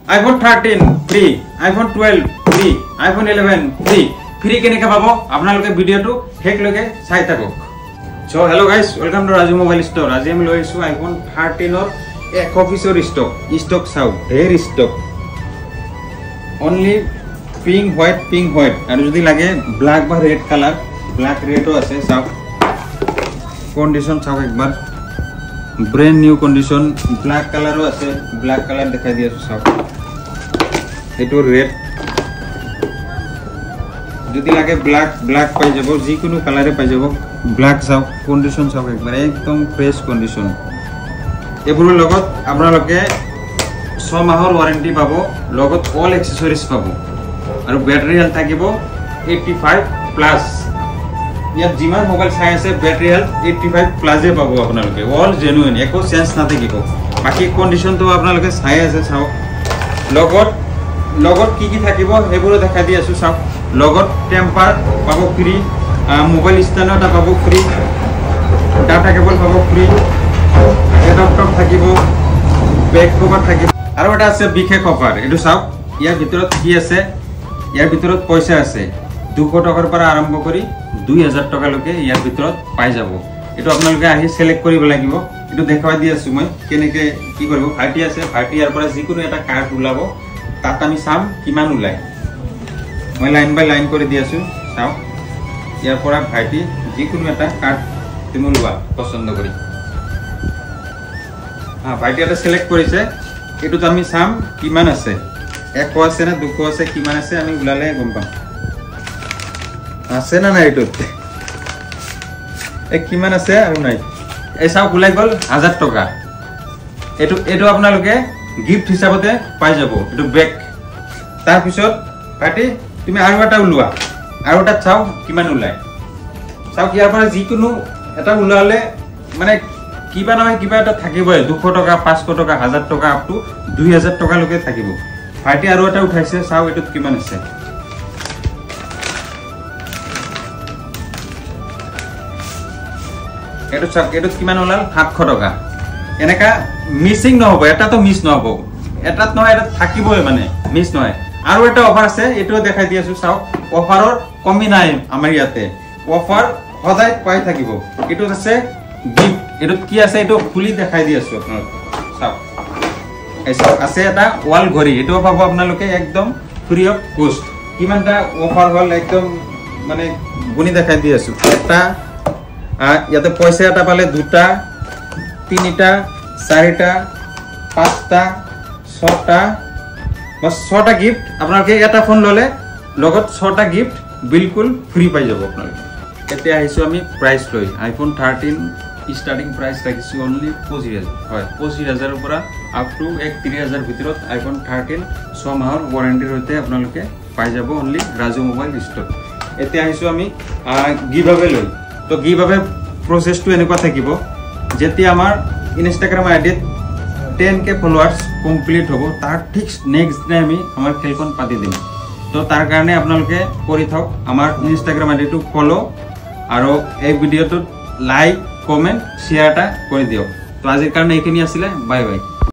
iPhone 13 free, iPhone 12 free, iPhone 11 free. Free কেনেকৈ পাব আপোনালোকে ভিডিওটো হেকলৈকে চাই থাকক। So hello guys, welcome to Raju Mobile Store. আজি আমি লৈ আহিছো iPhone 13 ৰ এক অফিসৰ স্টক চাও, ঢেৰ স্টক। Only pink white আৰু যদি লাগে ব্ল্যাক বা রেড কালার, ব্ল্যাক রেডও আছে চাও। কন্ডিশন চাও একবার, ব্র্যান্ড নিউ কন্ডিশন, ব্ল্যাক কালারও আছে, ব্ল্যাক কালার দেখাই দিয়েছো চাও। এটো রেড, যদি লাগে ব্ল্যাক পাই যাব, যে কোনো কালারে পাই যাব। ব্ল্যাক চাও, কন্ডিশন চাও একবার, একদম ফ্রেশ কন্ডিশন। এবোৰৰ লগত আপোনালোকে 6 মাহৰ ওয়াৰেন্টি পাব, লগত অল এক্সেসৰিজ পাব আৰু ব্যাটারি হেলথ থাকিব 85+। ইয়াত যিমান মোবাইল চাই আছে ব্যাটারি হেলথ 85+ পাব আপোনালোকে, অল জেনুইন, একো চেঞ্জ নাথাকিব। বাকি কন্ডিশনটো আপোনালোকে চাই আছে চাও। লগত কি থাকিব সেইবোৰ দেখাই দি আছো চাও। লগত টেম্পার পাব ফ্রি, মোবাইল স্ট্যান্ড এটা পাব ফ্রি, ডাটা কেবল পাব ফ্রি, এডাপ্টার থাকিব, ব্যাক কভার থাকিব আৰু এটা আছে বিশেষ অফাৰ। এটো চাও, ইয়াৰ ভিতৰত কি আছে, ইয়াৰ ভিতৰত পইচা আছে 200 টকাৰ পৰা আৰম্ভ কৰি 2000 টকালৈকে ইয়াৰ ভিতৰত পাই যাব। এটো আপোনালোকে আহি সিলেক্ট কৰিব লাগিব। এটো দেখাই দি আছো মই কেনেকৈ কি কৰিব। ভাইটি আছে, ভাইটি ইয়াৰ পৰা যিকোনো এটা কাৰ্ড ওলাব, তাত আমি চাম কিমান ওলায়। মই লাইন বাই লাইন কৰি দি আছো চাও। ইয়াৰ পৰা ভাইটি যিকোনো এটা কাৰ্ড তুমি লোৱা পছন্দ কৰি। ভাইটি এটা সিলেক্ট কৰিছে, এটোত আমি চাম কিমান আছে, 100 আছে না 200 আছে, কিমান আছে আমি ওলালে গম পাম। আছে না নাই এটোত, কিমান আছে আৰু নাই। এই চাও ওলাই গল 1000 টকা। এটো আপোনালোকে গিফট হিচাপতে পাই যাব, এটো ব্যাগ। তাৰ পিছত ভাইটি তুমি আৰু এটা ওলোৱা, আৰু এটা চাও কিমান ওলায়। চাও ইয়াৰ পৰা যিকোনো এটা ওলালে মানে কিবা নহয় কিবা এটা থাকিবই, 200 টকা, 500 টকা, 1000 টকা, আপ টু 2000 টকালৈকে থাকিব। ভাইটি আৰু এটা উঠাইছে, চাও এটোত কিমান আছে। এটো চাও এটোত কিমান ওলাল, 700 টকা। এনেকা মিসিং নহব, এটাতো মিস নহব, এটাত নহয় এটা থাকিবই, মানে মিস নহয়। আৰু এটা অফাৰ আছে, এটো দেখাই দি আছো চাও। অফাৰৰ কমি নাই আমাৰ ইয়াতে, অফার সদায় পাই থাকিব। এটো আছে গিফট, এটো কি আছে এটো খুলি দেখাই দি আছো আপোনালোক চাও। এই চাও আছে এটা ওয়াল ঘড়ি, এটো পাব আপোনালোকে একদম ফ্রি অফ কস্ট। কিমানটা অফার হল একদম মানে গুনি দেখাই দি আছো। এটা ইয়াতে পয়সা এটা পালে 2টা, 3টা, 4টা, 5টা, 6টা, বাস 6টা গিফট। আপোনালোকে এটা ফোন ললে লগত 6টা গিফট বিলকুল ফ্রি পাই যাব আপোনালোকে। এতিয়া আহিছো আমি প্রাইস লৈ। iPhone 13 স্টার্টিং প্রাইস রাখিছো অনলি 25000। হয়, 25000 পৰা আপ টু 13000 ভিতৰত iPhone 13 6 মাহৰ ওয়াৰেন্টিৰ সৈতে আপোনালোকে পাই যাব অনলি ৰাজু মোবাইল স্টোৰ। এতিয়া আহিছো আমি গিভঅৱে লৈ। তো গিভঅৱে প্ৰসেসটো এনেকুৱা থাকিব, যেতিয়া আমাৰ ইনষ্টাগ্রাম আইডিত 10K ফলোয়ার্স কমপ্লিট হব, তার ঠিক নেক্সট ডে আমি আমার খেলখন পাতি দিম। তো তার কারণে আপনালোকে কৰি থাক, আমাৰ ইনষ্টাগ্ৰাম আইডিটো ফলো আৰু এই ভিডিওটো লাইক, কমেন্ট, শেয়াৰটা কৰে দিও। তো আজিৰ কাৰণে এইখিনি আছিলে, বাই বাই।